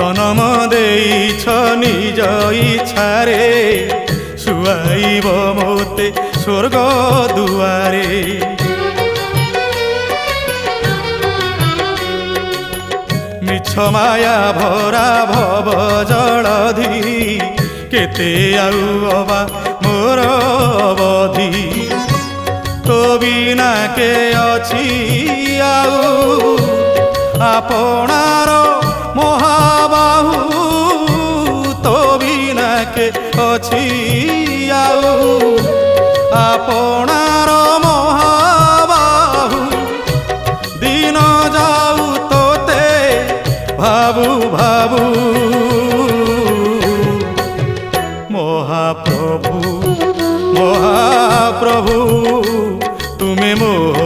জনম দেইছ নিজ ইচ্ছারে শুয়াইব মতে স্বর্গ দুয়ারে। মিছ মায়া ভরা ভব জলধি কেতে আউ অবা মোর অবধি। তো বিনা কে অছি আউ আপনার মহাবাহু। তো বিনা কে অছি আউ আপনার মহাবাহু। দিন যাউ তোতে ভাবু ভাবু মহাপ্রভু মহাপ্রভু তুমি মোর